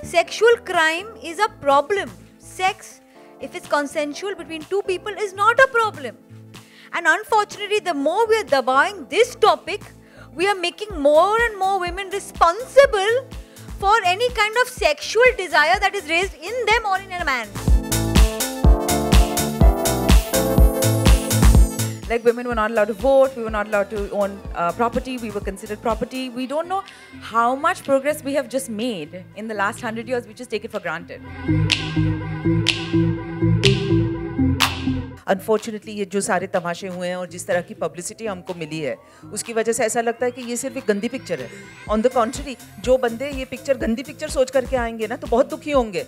Sexual crime is a problem. Sex, if it's consensual between two people, is not a problem. And unfortunately, the more we are dabawing this topic, we are making more and more women responsible for any kind of sexual desire that is raised in them or in a man. Like women were not allowed to vote, we were not allowed to own property, we were considered property. We don't know how much progress we have just made in the last 100 years, we just take it for granted. Unfortunately ये जो सारे तमाशे हुए हैं और जिस तरह की पब्लिसिटी हमको मिली है उसकी वजह से ऐसा लगता है कि ये सिर्फ एक गंदी पिक्चर है. ऑन द कॉन्ट्ररी, जो बंदे ये पिक्चर गंदी पिक्चर सोच करके आएंगे ना तो बहुत दुखी होंगे.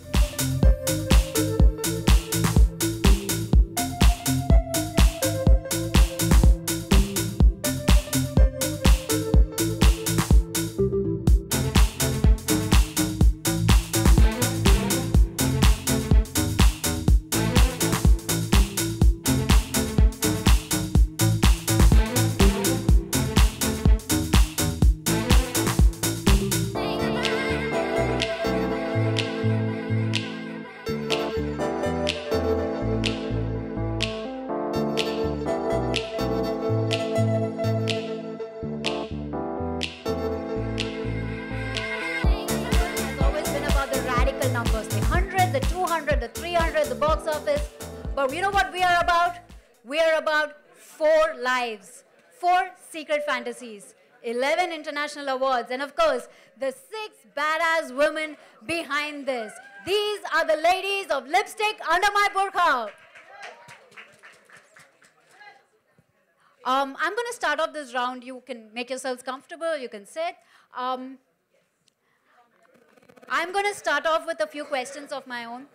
Numbers, the 100, the 200, the 300, the box office. But you know what we are about? We are about 4 lives, 4 secret fantasies, 11 international awards, and of course, the 6 badass women behind this. These are the ladies of Lipstick Under My Burqa. I'm going to start off this round. You can make yourselves comfortable. You can sit. I'm going to start off with a few questions of my own.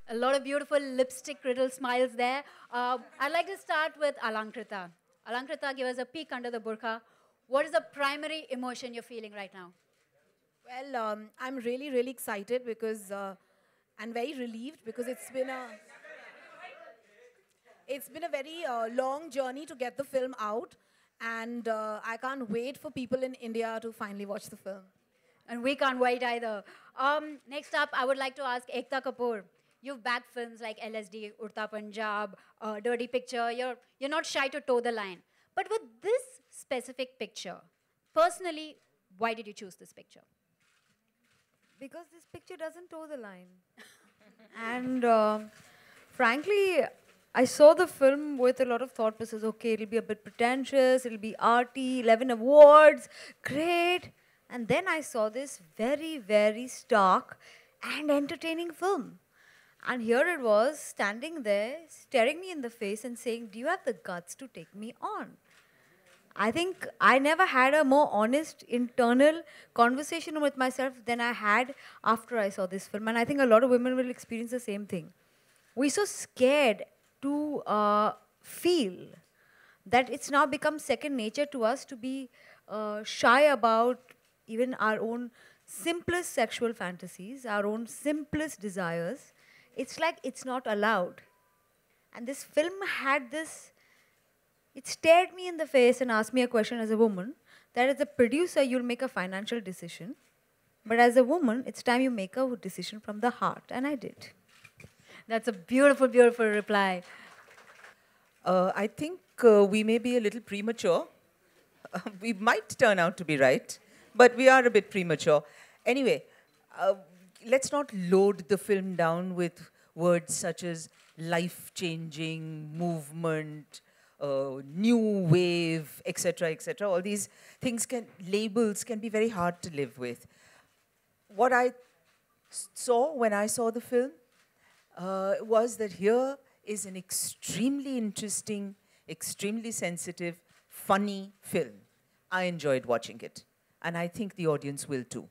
A lot of beautiful lipstick riddle smiles there. I'd like to start with Alankrita. Alankrita, give us a peek under the burqa. What is the primary emotion you're feeling right now? Well, I'm really, really excited because, and very relieved because it's been a very long journey to get the film out. And I can't wait for people in India to finally watch the film. And we can't wait either. Next up, I would like to ask Ekta Kapoor. You've backed films like LSD, Urta Punjab, Dirty Picture. You're not shy to toe the line. But with this specific picture, personally, why did you choose this picture? Because this picture doesn't toe the line. And frankly, I saw the film with a lot of thought process. Okay, it'll be a bit pretentious, it'll be arty, 11 awards, great. And then I saw this very, very stark and entertaining film. And here it was, standing there, staring me in the face and saying, do you have the guts to take me on? I think I never had a more honest internal conversation with myself than I had after I saw this film. And I think a lot of women will experience the same thing. We're so scared to feel that it's now become second nature to us to be shy about even our own simplest sexual fantasies, our own simplest desires. It's like it's not allowed. And this film had this, it stared me in the face and asked me a question as a woman, that as a producer, you'll make a financial decision. But as a woman, it's time you make a decision from the heart. And I did. That's a beautiful, beautiful reply. I think we may be a little premature. We might turn out to be right, but we are a bit premature. Anyway, let's not load the film down with words such as life-changing, movement, new wave, etc., etc. All these things labels can be very hard to live with. What I saw when I saw the film was that here is an extremely interesting, extremely sensitive, funny film. I enjoyed watching it. And I think the audience will too.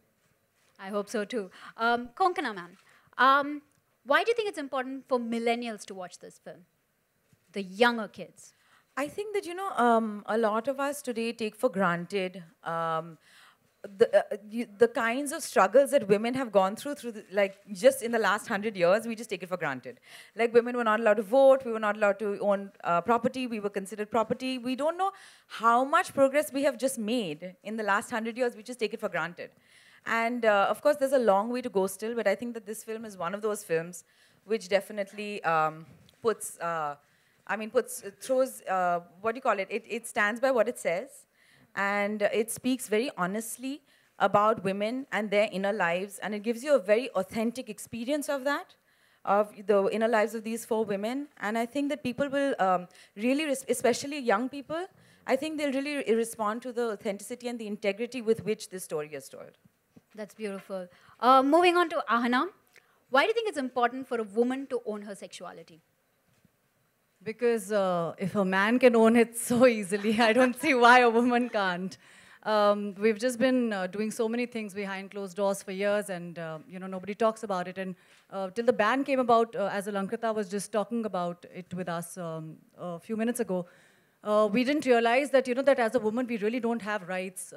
I hope so too. Konkana ma'am, why do you think it's important for millennials to watch this film? The younger kids. I think that, a lot of us today take for granted the kinds of struggles that women have gone through like just in the last 100 years, we just take it for granted. Like women were not allowed to vote, we were not allowed to own property, we were considered property. We don't know how much progress we have just made in the last 100 years, we just take it for granted. And of course, there's a long way to go still, but I think that this film is one of those films which definitely what do you call it? It stands by what it says. And it speaks very honestly about women and their inner lives, and it gives you a very authentic experience of that, of the inner lives of these 4 women. And I think that people will really, especially young people, I think they'll really respond to the authenticity and the integrity with which this story is told. That's beautiful. Moving on to Ahana. Why do you think it's important for a woman to own her sexuality? Because if a man can own it so easily, I don't see why a woman can't. We've just been doing so many things behind closed doors for years, and nobody talks about it. And till the ban came about, as Alankrita was just talking about it with us a few minutes ago, we didn't realize that that as a woman we really don't have rights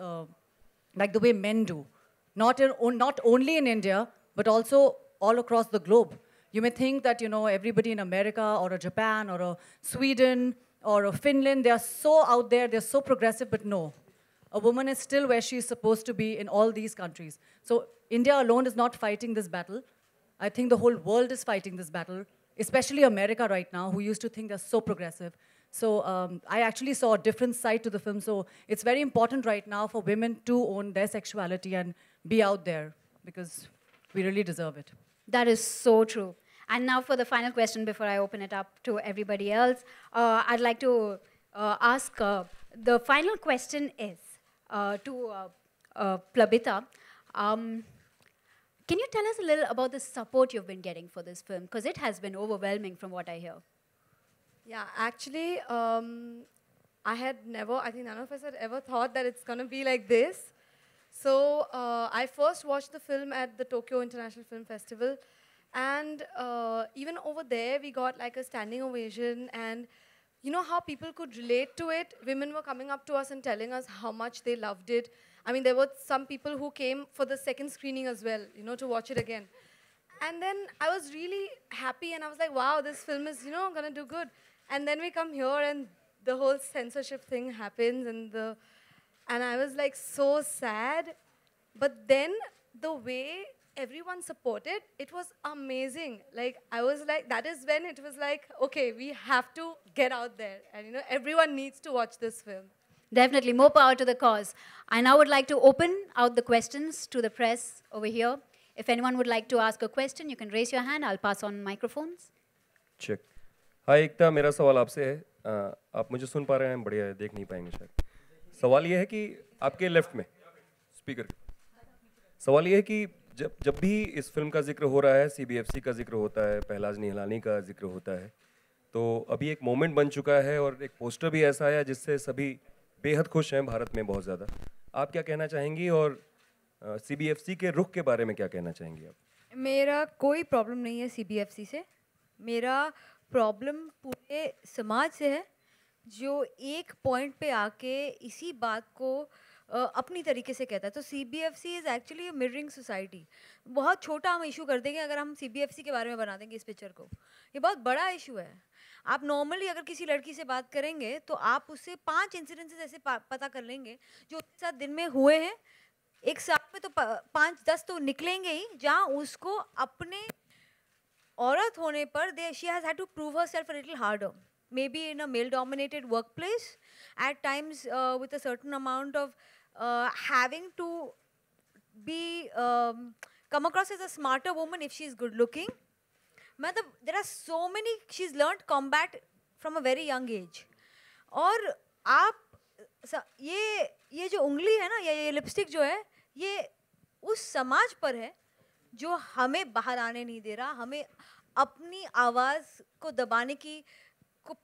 like the way men do. Not only in India, but also all across the globe. You may think that, everybody in America or a Japan or a Sweden or a Finland, they are so out there, they're so progressive, but no. A woman is still where she is supposed to be in all these countries. So India alone is not fighting this battle. I think the whole world is fighting this battle, especially America right now, who used to think they're so progressive. So I actually saw a different side to the film. So it's very important right now for women to own their sexuality and be out there, because we really deserve it. That is so true. And now for the final question before I open it up to everybody else, I'd like to ask, the final question is to Plabita. Can you tell us a little about the support you've been getting for this film? Because it has been overwhelming from what I hear. Yeah, actually, I think none of us had ever thought that it's going to be like this. So I first watched the film at the Tokyo International Film Festival. And even over there, we got like a standing ovation. And you know how people could relate to it? Women were coming up to us and telling us how much they loved it. I mean, there were some people who came for the second screening as well, to watch it again. And then I was really happy, and I was like, wow, this film is, going to do good. And then we come here, and the whole censorship thing happens, and I was like so sad. But then the way everyone supported, it was amazing. Like, I was like, that is when it was like, okay, we have to get out there. And, everyone needs to watch this film. Definitely, more power to the cause. I now would like to open out the questions to the press over here. If anyone would like to ask a question, you can raise your hand. I'll pass on microphones. Check. Hi, एकता, मेरा सवाल आपसे है. आप मुझे सुन पा रहे हैं? बढ़िया है, देख नहीं पाएंगे शायद. सवाल ये है कि आपके लेफ्ट में स्पीकर. सवाल ये है कि जब भी इस फिल्म का जिक्र हो रहा है, CBFC का जिक्र होता है, पहलाज निहलानी का जिक्र होता है, तो अभी एक मोमेंट बन चुका है और एक पोस्टर भी ऐसा आया जिससे सभी बेहद खुश हैं भारत में बहुत ज़्यादा. आप क्या कहना चाहेंगी और CBFC के रुख के बारे में क्या कहना चाहेंगी आप? मेरा कोई प्रॉब्लम नहीं है CBFC से. मेरा प्रॉब्लम पूरे समाज से है, जो एक पॉइंट पे आके इसी बात को अपनी तरीके से कहता है. तो CBFC is actually mirroring society. बहुत छोटा हम इशू कर देंगे अगर हम CBFC के बारे में बना देंगे इस पिक्चर को. ये बहुत बड़ा इशू है. आप नॉर्मली अगर किसी लड़की से बात करेंगे तो आप उससे 5 इंसिडेंसेस ऐसे पता कर लेंगे जो उसके साथ दिन में हुए हैं. एक साल में तो 5-10 तो निकलेंगे ही, जहाँ उसको अपने औरत होने पर she has had to prove herself a little harder. Maybe in a male-dominated workplace, at times with a certain amount of having to be come across as a smarter woman if she's good-looking. There are so many. She's learned combat from a very young age. और आप ये जो उंगली है ना, ये lipstick जो है, ये उस समाज पर है जो हमें बाहर आने नहीं दे रहा, हमें अपनी आवाज़ को दबाने की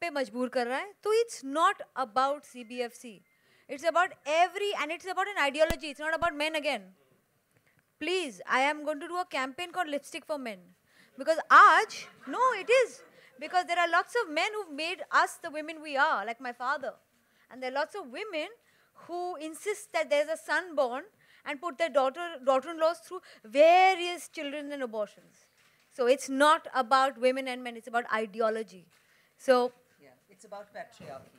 पे मजबूर कर रहा है. तो it's not about CBFC. It's about and it's about an ideology. It's not about men again. Please, I am going to do a campaign called Lipstick for Men. Because it is. Because there are lots of men who've made us the women we are, like my father. And there are lots of women who insist that there's a son born and put their daughter-in-laws through various children and abortions. So it's not about women and men, it's about ideology. So Yeah, it's about patriarchy.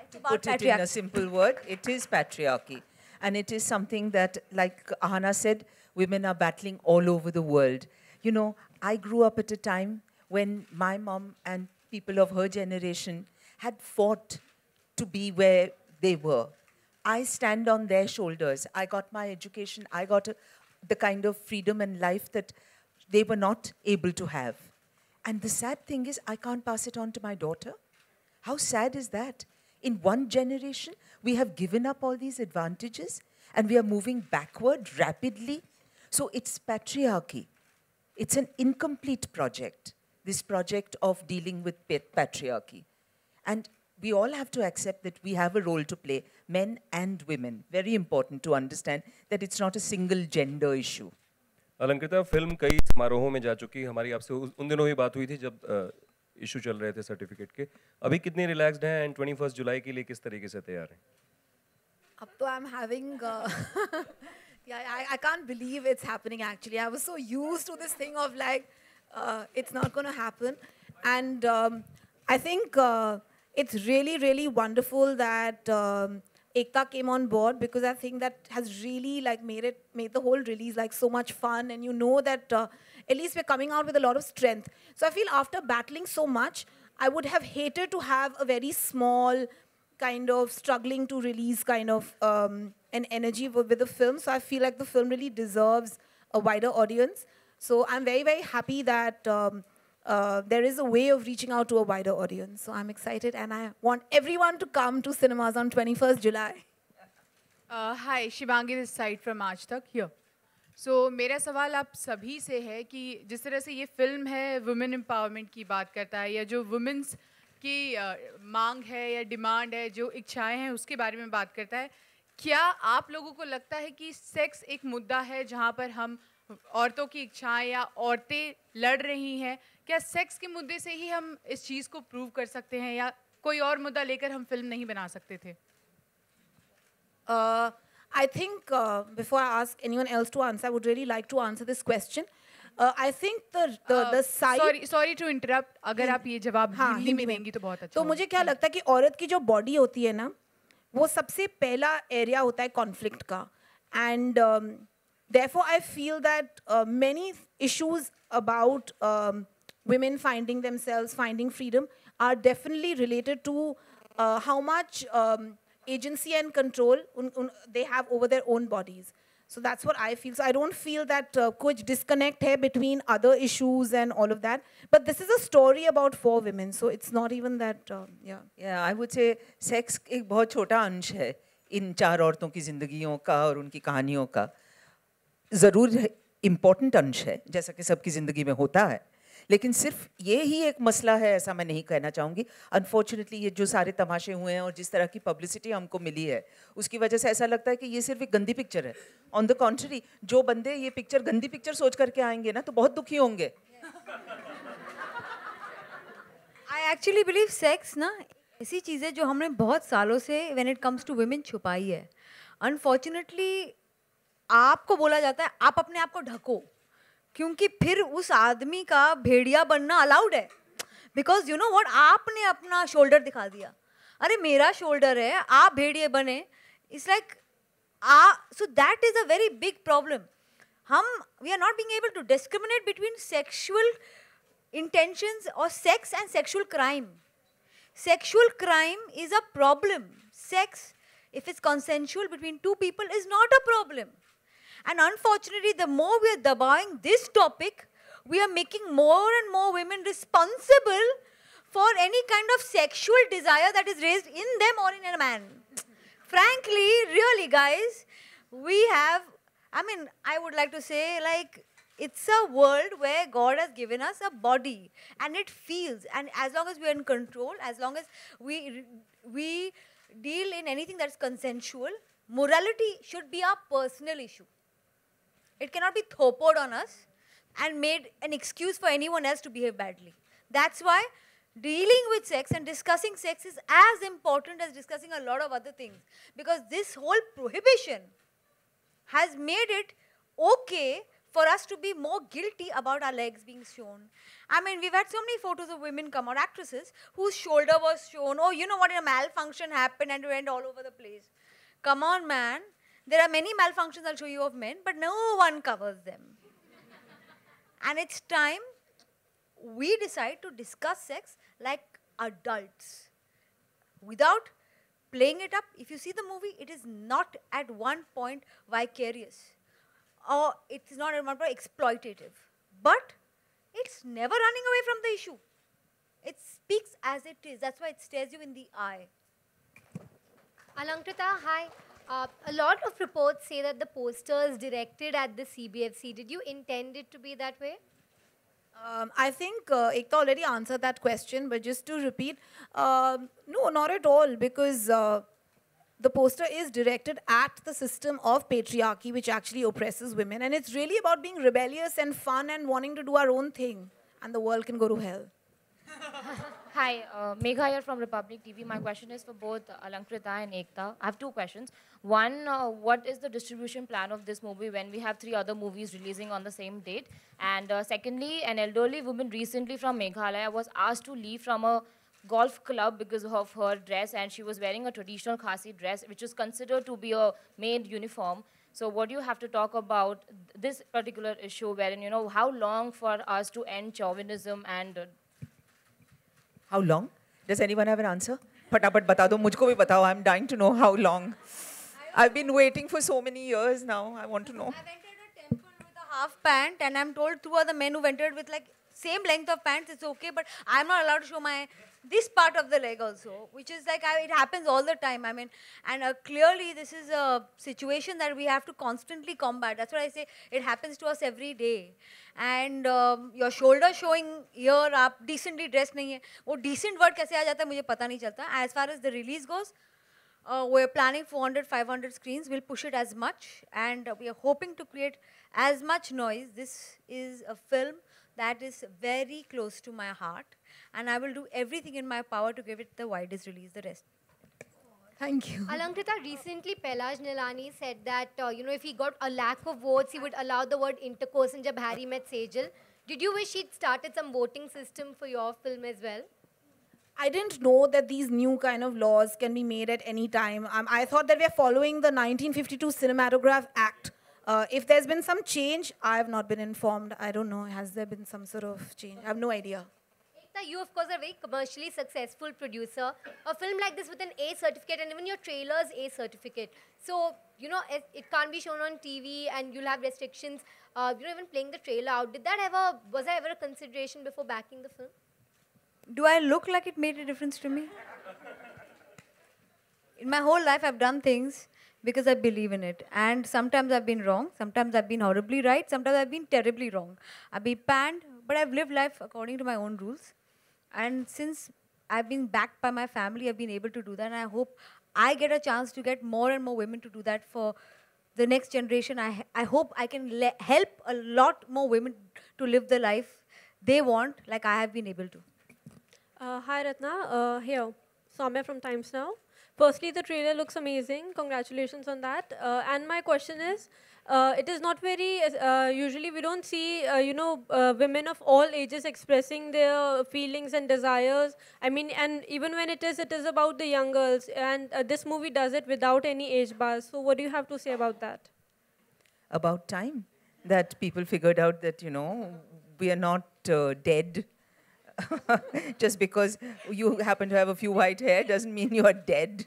it's To about put it in a simple word, it is patriarchy. And it is something that, like Ahana said, women are battling all over the world. You know, I grew up at a time when my mom and people of her generation had fought to be where they were. I stand on their shoulders. I got my education. I got the kind of freedom and life that they were not able to have. And the sad thing is, I can't pass it on to my daughter. How sad is that? In one generation, we have given up all these advantages and we are moving backward rapidly. So it's patriarchy. It's an incomplete project, this project of dealing with patriarchy. And we all have to accept that we have a role to play, men and women. Very important to understand that it's not a single gender issue. Alankrita, film कई समारोहों में जा चुकी है। हमारी आपसे उन दिनों ही बात हुई थी जब इशू चल रहे थे सर्टिफिकेट के। अभी कितने रिलैक्स्ड हैं एंड 21 जुलाई के लिए किस तरीके से तैयार हैं? Up to I'm having, yeah, I can't believe it's happening actually. I was so used to this thing of like, it's not going to happen. And I think it's really, really wonderful that Ekta came on board, because I think that has really like made the whole release like so much fun. And you know that at least we're coming out with a lot of strength. So I feel after battling so much, I would have hated to have a very small, kind of struggling to release kind of an energy with the film. So I feel like the film really deserves a wider audience. So I'm very, very happy that there is a way of reaching out to a wider audience. So I'm excited, and I want everyone to come to cinemas on 21st July. Hi, Shivangi this side from Aaj Tak here. So मेरा सवाल आप सभी से है कि जिस तरह से ये फिल्म है वुमेन एम्पावरमेंट की बात करता है, या जो वुमेन्स की मांग है या डिमांड है, जो इच्छाएं हैं उसके बारे में बात करता है, क्या आप लोगों को लगता है कि सेक्स एक मुद्दा है जहाँ पर हम औरतों की इच्छाएं या औरतें लड़ रही हैं? क्या सेक्स के मुद्दे से ही हम इस चीज़ को प्रूव कर सकते हैं, या कोई और मुद्दा लेकर हम फिल्म नहीं बना सकते थे? I think before I ask anyone else to answer, I would really like to answer this question. I think the side. Sorry to interrupt. अगर आप ये जवाब हिंदी में देंगी तो बहुत अच्छा। तो मुझे क्या लगता है कि औरत की जो बॉडी होती है ना, वो सबसे पहला एरिया होता है कॉन्फ्लिक्ट का, and therefore I feel that many issues about women finding themselves, finding freedom, are definitely related to how much agency and control they have over their own bodies. So that's what I feel. So I don't feel that kuch disconnect hai between other issues and all of that. But this is a story about 4 women, so it's not even that, yeah. Yeah, I would say sex एक बहुत छोटा अंश है इन 4 औरतों की जिंदगियों का और उनकी कहानियों का। ज़रूर इम्पोर्टेंट अंश है, जैसा कि सबकी ज़िंदगी में होता है, लेकिन सिर्फ ये ही एक मसला है ऐसा मैं नहीं कहना चाहूँगी। अनफॉर्चुनेटली ये जो सारे तमाशे हुए हैं और जिस तरह की पब्लिसिटी हमको मिली है, उसकी वजह से ऐसा लगता है कि ये सिर्फ एक गंदी पिक्चर है। ऑन द कॉन्ट्ररी, जो बंदे ये पिक्चर गंदी पिक्चर सोच करके आएंगे ना, तो बहुत दुखी होंगे। I actually believe sex ना ऐसी चीज़ है जो हमने बहुत सालों से when it comes to women छुपाई है। Unfortunately आपको बोला जाता है आप अपने आप को ढको, क्योंकि फिर उस आदमी का भेड़िया बनना अलाउड है। बिकॉज यू नो व्हाट, आपने अपना शोल्डर दिखा दिया, अरे मेरा शोल्डर है, आप भेड़िए बने। It's like so that is a very big problem. हम we are not being able to discriminate between sexual intentions और sex and sexual crime. Sexual crime is a problem. Sex, if it's consensual between 2 people, is not a problem. And unfortunately, the more we are dabawing this topic, we are making more and more women responsible for any kind of sexual desire that is raised in them or in a man. Frankly, really guys, we have, I mean, I would like to say, like, it's a world where God has given us a body and it feels, and as long as we are in control, as long as we deal in anything that's consensual, morality should be our personal issue. It cannot be thopoed on us and made an excuse for anyone else to behave badly. That's why dealing with sex and discussing sex is as important as discussing a lot of other things, because this whole prohibition has made it okay for us to be more guilty about our legs being shown. I mean, we've had so many photos of women come out, actresses, whose shoulder was shown. Oh, you know what, a malfunction happened and it went all over the place. Come on, man. There are many malfunctions I'll show you of men, but no one covers them. And it's time we decide to discuss sex like adults. Without playing it up. If you see the movie, it is not at one point vicarious. Or it's not at one point exploitative. But it's never running away from the issue. It speaks as it is. That's why it stares you in the eye. Alankrita, hi. A lot of reports say that the poster is directed at the CBFC. Did you intend it to be that way? I think Ekta already answered that question, but just to repeat, no, not at all, because the poster is directed at the system of patriarchy, which actually oppresses women. And it's really about being rebellious and fun and wanting to do our own thing. And the world can go to hell. Hi, Megha here from Republic TV. My question is for both Alankrita and Ekta. I have two questions. One, what is the distribution plan of this movie when we have 3 other movies releasing on the same date? And secondly, an elderly woman recently from Meghalaya was asked to leave from a golf club because of her dress, and she was wearing a traditional Khasi dress, which is considered to be a maid uniform. So what do you have to talk about this particular issue wherein, you know, how long for us to end chauvinism and... How long? Does anyone have an answer? Fatapat bata do, mujhko bhi batao. I'm dying to know how long. I've been waiting for so many years now. I want to know. I've entered a temple with a half pant, and I'm told 2 other men who've entered with like same length of pants, it's okay, but I'm not allowed to show my this part of the leg also, which is like, it happens all the time. I mean, and clearly this is a situation that we have to constantly combat. That's what I say, it happens to us every day. And your shoulder showing here, आप decently dressed नहीं है, वो decent word कैसे आ जाता है मुझे पता नहीं चलता. As far as the release goes, we're planning 400, 500 screens. We'll push it as much, and we are hoping to create as much noise. This is a film that is very close to my heart, and I will do everything in my power to give it the widest release, the rest. Thank you. Alankrita, recently Pelaj Nilani said that, you know, if he got a lack of votes, he would allow the word intercourse in Jab Harry Met Sejal. Did you wish he'd started some voting system for your film as well? I didn't know that these new kind of laws can be made at any time. I thought that we're following the 1952 Cinematograph Act. If there's been some change, I have not been informed. I don't know. Has there been some sort of change? I have no idea. Ekta, you of course are a very commercially successful producer. A film like this with an A certificate, and even your trailer's A certificate. So, you know, it can't be shown on TV and you'll have restrictions. You know, even playing the trailer out. Was that ever a consideration before backing the film? Do I look like it made a difference to me? In my whole life, I've done things because I believe in it. And sometimes I've been wrong. Sometimes I've been horribly right. Sometimes I've been terribly wrong. I've been panned, but I've lived life according to my own rules. And since I've been backed by my family, I've been able to do that. And I hope I get a chance to get more and more women to do that for the next generation. I hope I can help a lot more women to live the life they want, like I have been able to. Hi Ratna, here, Soumya from Times Now. Firstly, the trailer looks amazing. Congratulations on that. And my question is, it is not very, usually we don't see, women of all ages expressing their feelings and desires. I mean, and even when it is about the young girls. And this movie does it without any age bars. So what do you have to say about that? About time that people figured out that, you know, we are not dead. Just because you happen to have a few white hair doesn't mean you are dead.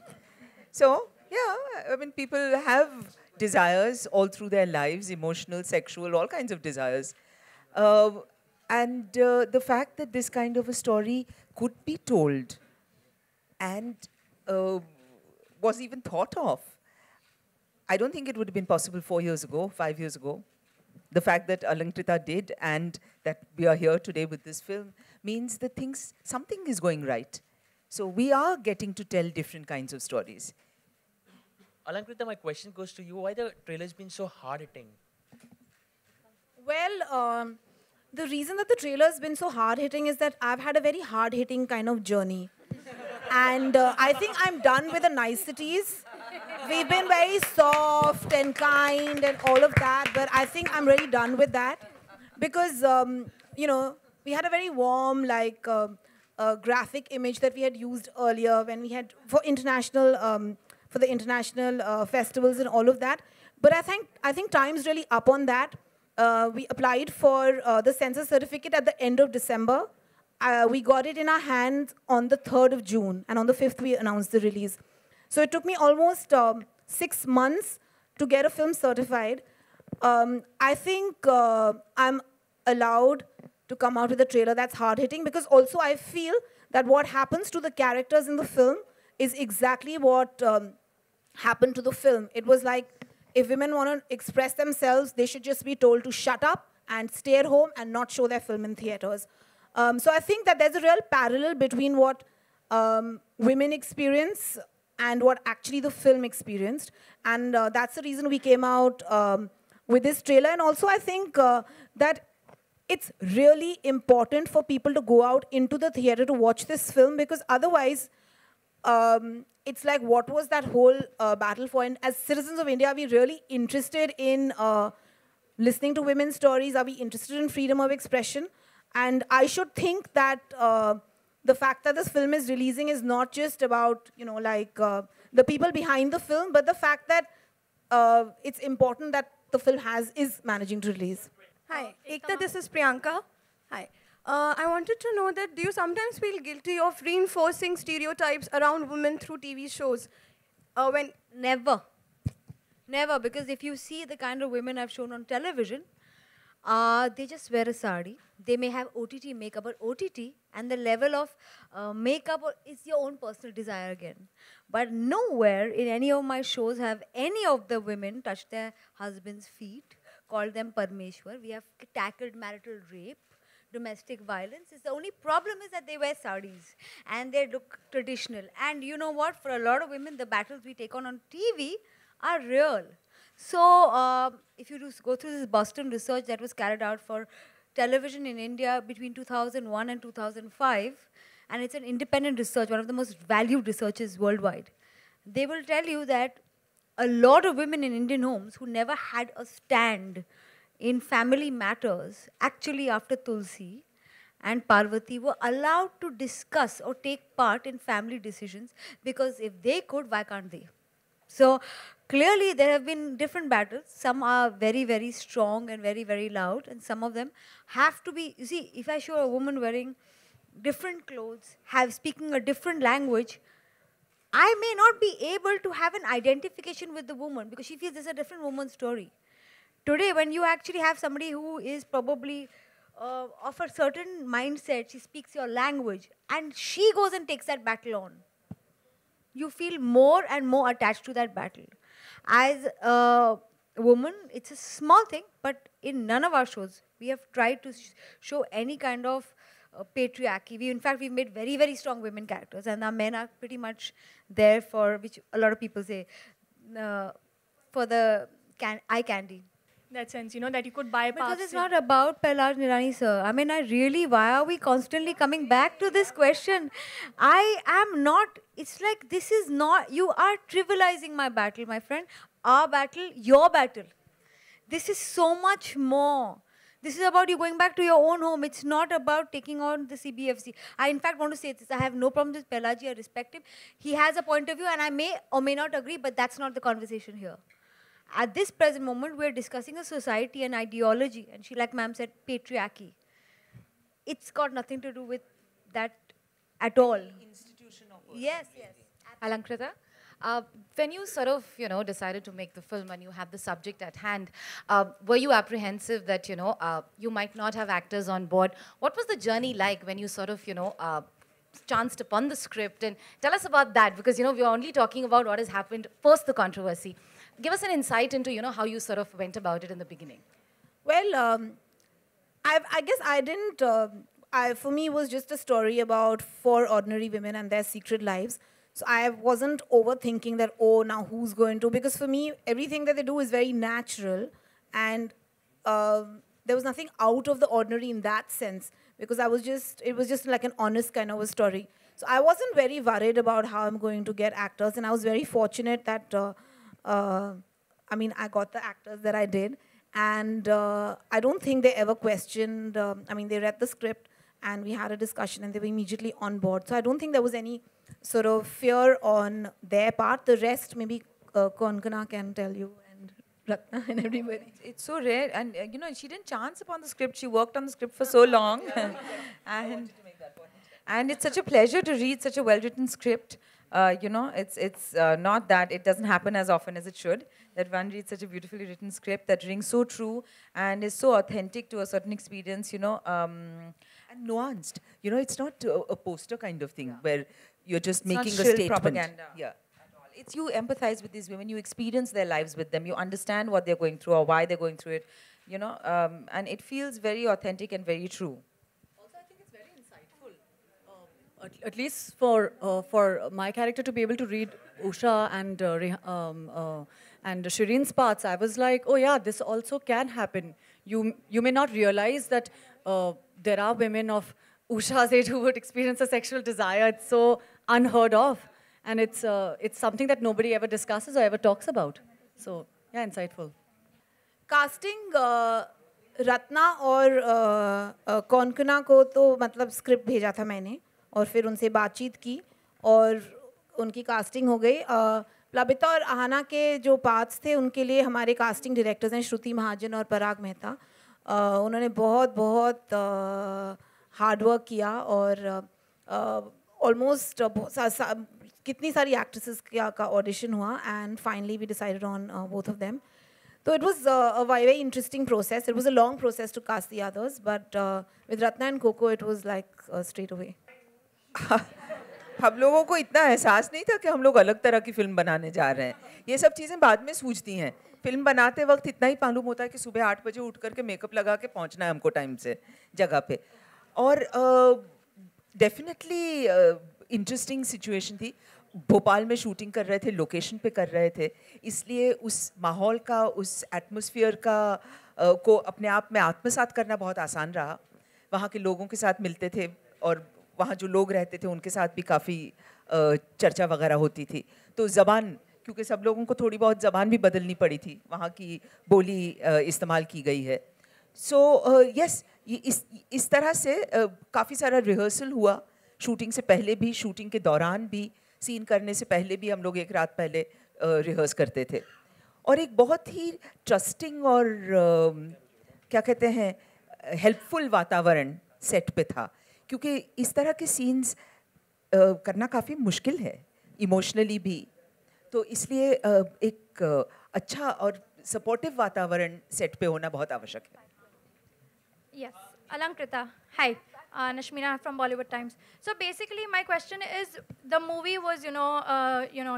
So, yeah, I mean, people have desires all through their lives, emotional, sexual, all kinds of desires. And the fact that this kind of a story could be told and was even thought of, I don't think it would have been possible 4 years ago, 5 years ago. The fact that Alankrita did and that we are here today with this film means that something is going right. So we are getting to tell different kinds of stories. Alankrita, my question goes to you. Why the trailer's been so hard-hitting? Well, the reason that the trailer's been so hard-hitting is that I've had a very hard-hitting kind of journey. And I think I'm done with the niceties. we've been very soft and kind and all of that, but I think I'm really done with that because, you know, we had a very warm, like, graphic image that we had used earlier when we had for the international festivals and all of that. But I think time's really up on that. We applied for the censor certificate at the end of December. We got it in our hands on the 3rd of June, and on the 5th we announced the release. So it took me almost 6 months to get a film certified. I think I'm allowed to come out with a trailer that's hard-hitting because also I feel that what happens to the characters in the film is exactly what happened to the film. It was like, if women want to express themselves, they should just be told to shut up and stay at home and not show their film in theaters. So I think that there's a real parallel between what women experience and what actually the film experienced. And that's the reason we came out with this trailer. And also I think that it's really important for people to go out into the theater to watch this film because otherwise, it's like, what was that whole battle for? And as citizens of India, are we really interested in listening to women's stories? Are we interested in freedom of expression? And I should think that the fact that this film is releasing is not just about, you know, like the people behind the film, but the fact that it's important that the film is managing to release. Hi, Ekta, this is Priyanka. Hi. I wanted to know that do you sometimes feel guilty of reinforcing stereotypes around women through TV shows? Never. Never, because if you see the kind of women I've shown on television, they just wear a sari. They may have OTT makeup, but OTT and the level of makeup is your own personal desire again. But nowhere in any of my shows have any of the women touched their husband's feet, called them Parmeshwar. We have tackled marital rape, domestic violence. The only problem is that they wear saris and they look traditional. And you know what? For a lot of women, the battles we take on TV are real. So if you go through this Boston research that was carried out for television in India between 2001 and 2005, and it's an independent research, one of the most valued researches worldwide, they will tell you that a lot of women in Indian homes who never had a stand in family matters, actually after Tulsi and Parvati, were allowed to discuss or take part in family decisions because if they could, why can't they? So clearly there have been different battles. Some are very, very strong and very, very loud, and some of them have to be, you see, if I show a woman wearing different clothes, speaking a different language, I may not be able to have an identification with the woman because she feels this is a different woman's story. Today, when you actually have somebody who is probably of a certain mindset, she speaks your language, and she goes and takes that battle on, you feel more and more attached to that battle. As a woman, it's a small thing, but in none of our shows, we have tried to show any kind of patriarchy. In fact, we've made very, very strong women characters, and our men are pretty much there for, which a lot of people say, for the eye candy. That sense, you know, that you could bypass. Because it's not about Pehlaj Nirani, sir. I mean, why are we constantly coming back to this question? I am not, it's like, this is not, you are trivializing my battle, my friend. Our battle, your battle. This is so much more. This is about you going back to your own home. It's not about taking on the CBFC. I, in fact, want to say this. I have no problem with Pehlaj. I respect him. He has a point of view, and I may or may not agree, but that's not the conversation here. At this present moment, we're discussing a society and ideology, and she, like ma'am said, patriarchy. It's got nothing to do with that at all. Institution of yes, yes. Alankrita, when you sort of, you know, decided to make the film and you had the subject at hand, were you apprehensive that, you know, you might not have actors on board? What was the journey like when you sort of, you know, chanced upon the script? And tell us about that, because, you know, we're only talking about what has happened post the controversy. Give us an insight into, you know, how you sort of went about it in the beginning. Well, I guess I didn't, for me it was just a story about 4 ordinary women and their secret lives. So I wasn't overthinking that, oh, now who's going to, because for me, everything that they do is very natural, and there was nothing out of the ordinary in that sense, because it was just like an honest kind of a story. So I wasn't very worried about how I'm going to get actors, and I was very fortunate that Uh, I mean, I got the actors that I did, and I don't think they ever questioned. I mean, they read the script, and we had a discussion, and they were immediately on board. So I don't think there was any sort of fear on their part. The rest, maybe Konkana can tell you, and Ratna and everybody. It's so rare, and you know, she didn't chance upon the script. She worked on the script for so long, and it's such a pleasure to read such a well-written script. You know, it's not that it doesn't happen as often as it should, that one reads such a beautifully written script that rings so true and is so authentic to a certain experience, you know, and nuanced. You know, it's not a poster kind of thing where you're just it's making not a shill statement. propaganda. Yeah. It's you empathize with these women, you experience their lives with them, you understand what they're going through or why they're going through it, you know, and it feels very authentic and very true. At least for my character to be able to read Usha and Shireen's parts, I was like, oh yeah, this also can happen. You may not realize that there are women of Usha's age who would experience a sexual desire. It's so unheard of, and it's something that nobody ever discusses or ever talks about. So yeah, insightful. Casting Ratna और कोनकना को तो मतलब script भेजा था मैंने और फिर उनसे बातचीत की और उनकी कास्टिंग हो गई. प्लबिता और आहाना के जो पार्ट्स थे उनके लिए हमारे कास्टिंग डायरेक्टर्स हैं श्रुति महाजन और पराग मेहता. उन्होंने बहुत बहुत हार्ड वर्क किया और ऑलमोस्ट कितनी सारी एक्ट्रेसेस का ऑडिशन हुआ and finally we decided on both of them. So it was a very interesting process. It was a long process to cast the others, but with Ratna and Coco, it was like straight away. हम लोगों को इतना एहसास नहीं था कि हम लोग अलग तरह की फिल्म बनाने जा रहे हैं. ये सब चीज़ें बाद में सूझती हैं. फिल्म बनाते वक्त इतना ही मालूम होता है कि सुबह 8 बजे उठ करके मेकअप लगा के पहुंचना है हमको टाइम से जगह पे. और डेफिनेटली इंटरेस्टिंग सिचुएशन थी. भोपाल में शूटिंग कर रहे थे, लोकेशन पे कर रहे थे, इसलिए उस माहौल का, उस एटमॉस्फेयर का को अपने आप में आत्मसात करना बहुत आसान रहा. वहाँ के लोगों के साथ मिलते थे और वहाँ जो लोग रहते थे उनके साथ भी काफ़ी चर्चा वगैरह होती थी. तो ज़बान, क्योंकि सब लोगों को थोड़ी बहुत ज़बान भी बदलनी पड़ी थी, वहाँ की बोली इस्तेमाल की गई है. सो यस, इस तरह से काफ़ी सारा रिहर्सल हुआ. शूटिंग से पहले भी, शूटिंग के दौरान भी, सीन करने से पहले भी हम लोग एक रात पहले रिहर्स करते थे. और एक बहुत ही ट्रस्टिंग और क्या कहते हैं, हेल्पफुल वातावरण सेट पे था, क्योंकि इस तरह के सीन्स करना काफ़ी मुश्किल है, इमोशनली भी. तो इसलिए एक अच्छा और सपोर्टिव वातावरण सेट पे होना बहुत आवश्यक है. Yes, Alankrita. Hi, Nashmina from Bollywood Times. So basically, my question is: the movie was,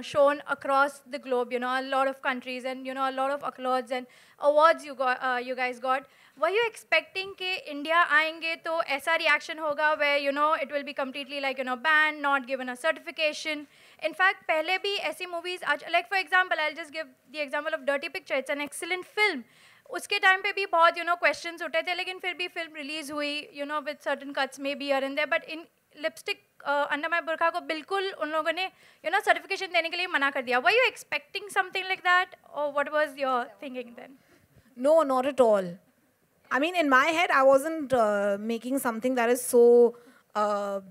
shown across the globe, a lot of countries, and a lot of accolades and awards you guys got. Were you expecting कि India आएंगे तो ऐसा reaction होगा where it will be completely like banned, not given a certification? In fact, पहले भी ऐसी movies, like for example, I'll just give the example of Dirty Picture. It's an excellent film. उसके time पे भी बहुत questions उठे थे, लेकिन फिर भी फिल्म रिलीज हुई with certain cuts may be here and there, but in Lipstick Under My Burkha को बिल्कुल उन लोगों ने सर्टिफिकेशन देने के लिए मना कर दिया. Were you expecting something like that और what was your thinking then? No, not at all. I mean, in my head, I wasn't making something that is so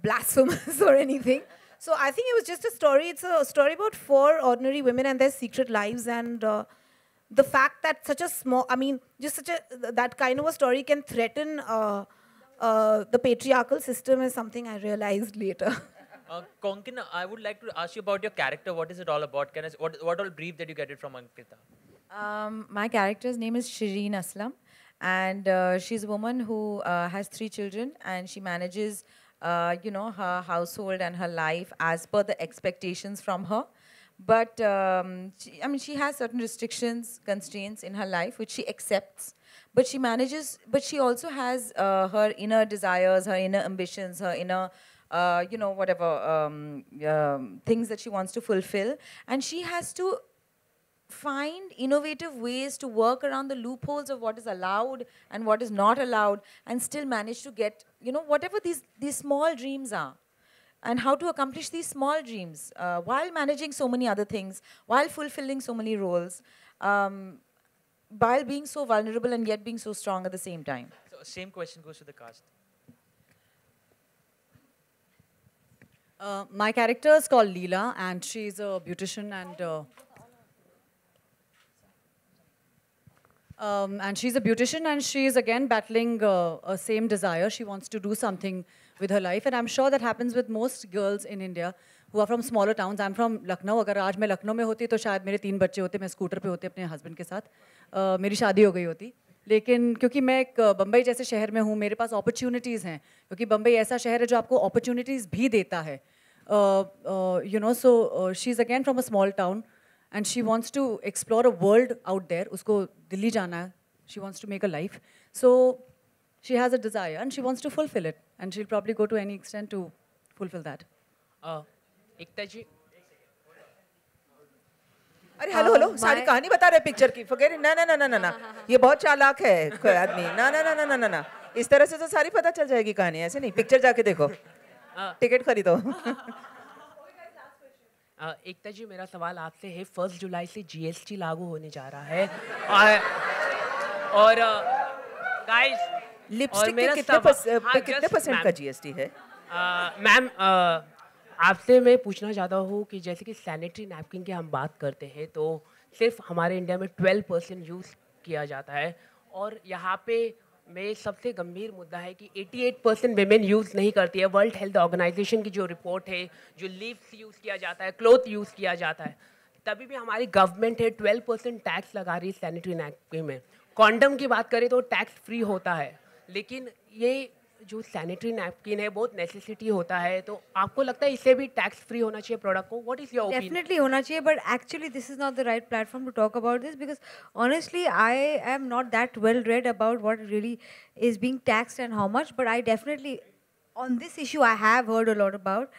blasphemous or anything. So I think it was just a story. It's a story about 4 ordinary women and their secret lives, and the fact that such a small, I mean, just that kind of a story can threaten the patriarchal system is something I realized later. Konkana, I would like to ask you about your character. What is it all about? What all brief did you get it from Ankrita? My character's name is Shireen Aslam, and she's a woman who has 3 children, and she manages, her household and her life as per the expectations from her. But she has certain restrictions, constraints in her life, which she accepts. But she manages, but she also has her inner desires, her inner ambitions, her inner, things that she wants to fulfill. And she has to find innovative ways to work around the loopholes of what is allowed and what is not allowed, and still manage to get, whatever these small dreams are. and how to accomplish these small dreams while managing so many other things, while fulfilling so many roles, while being so vulnerable and yet being so strong at the same time. So same question goes to the cast. My character is called Leela, and she's a beautician, and she's a beautician, and she's again battling a same desire. She wants to do something with her life, and I'm sure that happens with most girls in India who are from smaller towns. I'm from Lucknow. अगर आज मैं लखनऊ में होती तो शायद मेरे 3 बच्चे होते, मैं स्कूटर पे होते अपने हस्बैंड के साथ, मेरी शादी हो गई होती. लेकिन क्योंकि मैं एक बम्बई जैसे शहर में हूँ, मेरे पास अपॉर्चुनिटीज़ हैं, क्योंकि बम्बई ऐसा शहर है जो आपको अपॉर्चुनिटीज़ भी देता है. So she's again from a small town, and she wants to explore a world out there. Usko Delhi jana hai. She wants to make a life. So she has a desire, and she wants to fulfill it, and she'll probably go to any extent to fulfill that. एकता जी. अरे hello hello, सारी कहानी बता रहे picture की. Forget. ना ना ना ना ना ना, ये बहुत चालाक है कोई आदमी. ना ना ना ना ना ना ना, इस तरह से तो सारी पता चल जाएगी कहानी. ऐसे नहीं, पिक्चर जाके देखो, टिकट खरीदो. एकता जी, मेरा सवाल आपसे है. 1 जुलाई से GST लागू होने जा रहा है, और गाइस, लिपस्टिक के कितने % का GST है? मैम, आपसे मैं पूछना चाहता हूँ कि जैसे कि सैनिटरी नैपकिन की हम बात करते हैं तो सिर्फ हमारे इंडिया में 12% यूज़ किया जाता है, और यहाँ पे में सबसे गंभीर मुद्दा है कि 88% वेमेन यूज़ नहीं करती है. वर्ल्ड हेल्थ ऑर्गेनाइजेशन की जो रिपोर्ट है, जो लीव्स यूज़ किया जाता है, क्लोथ यूज़ किया जाता है, तभी भी हमारी गवर्नमेंट है 12% टैक्स लगा रही है सैनिटरी नैपकिन में. कॉन्डम की बात करें तो टैक्स फ्री होता है, लेकिन ये जो सैनिटरी नैपकिन है बहुत नेसेसिटी होता है, तो आपको लगता है इससे भी टैक्स फ्री होना चाहिए प्रोडक्ट को? What is your opinion? Definitely होना चाहिए, but actually this is not the right platform to talk about this, because honestly I am not that well read about what really is being taxed and how much, but I definitely on this issue I have heard a lot about.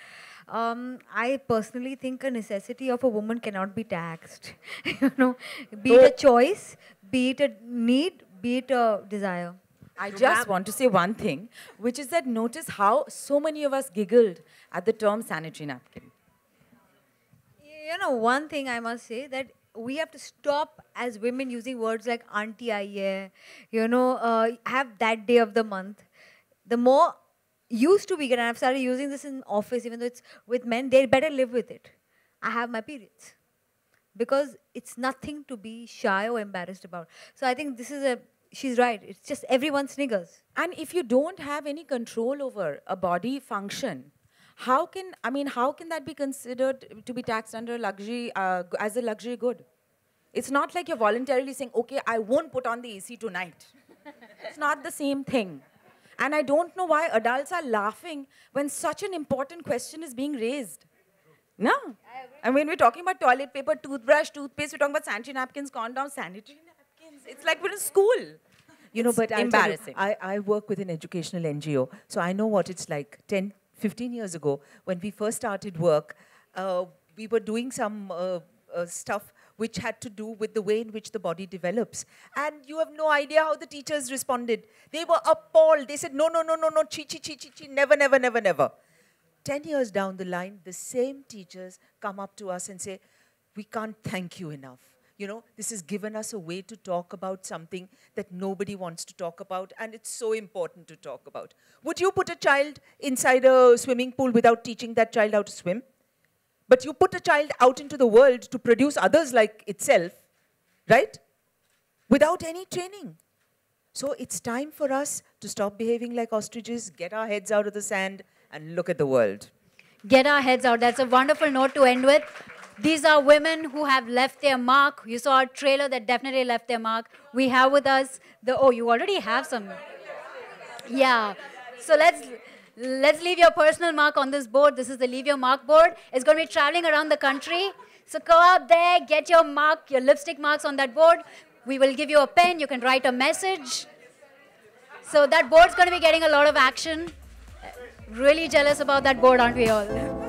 I personally think a necessity of a woman cannot be taxed. You know, be it a choice, be it a need, be it a desire. I just want to say one thing, which is that notice how so many of us giggled at the term sanitary napkin. You know, one thing I must say, that we have to stop as women using words like auntie aaye, you know, have that day of the month. The more used to be, and I've started using this in office, even though it's with men, they better live with it. I have my periods. Because it's nothing to be shy or embarrassed about. So I think this is she's right. It's just everyone sniggers. And if you don't have any control over a body function, how can that be considered to be taxed under luxury, as a luxury good? It's not like you're voluntarily saying, okay, I won't put on the AC tonight. It's not the same thing. And I don't know why adults are laughing when such an important question is being raised. No. And when we're talking about toilet paper, toothbrush, toothpaste, we're talking about sanitary napkins, condoms, sanitary napkins. It's like we're in school. You know, but embarrassing. I work with an educational NGO, so I know what it's like. 10, 15 years ago, when we first started work, we were doing some stuff which had to do with the way in which the body develops. And you have no idea how the teachers responded. They were appalled. They said, no, no, no, no, no, chi, chi, chi, chi, chi, never, never, never, never. 10 years down the line, the same teachers come up to us and say, we can't thank you enough. You know, this has given us a way to talk about something that nobody wants to talk about, and it's so important to talk about. Would you put a child inside a swimming pool without teaching that child how to swim? But you put a child out into the world to produce others like itself, right? Without any training. So it's time for us to stop behaving like ostriches, get our heads out of the sand, and look at the world. Get our heads out. That's a wonderful note to end with. These are women who have left their mark. You saw a trailer that definitely left their mark. We have with us you already have some. Yeah. So let's leave your personal mark on this board. This is the Leave Your Mark board. It's going to be traveling around the country. So go out there, get your mark, your lipstick marks on that board. We will give you a pen. You can write a message. So that board's going to be getting a lot of action. Really jealous about that board, aren't we all?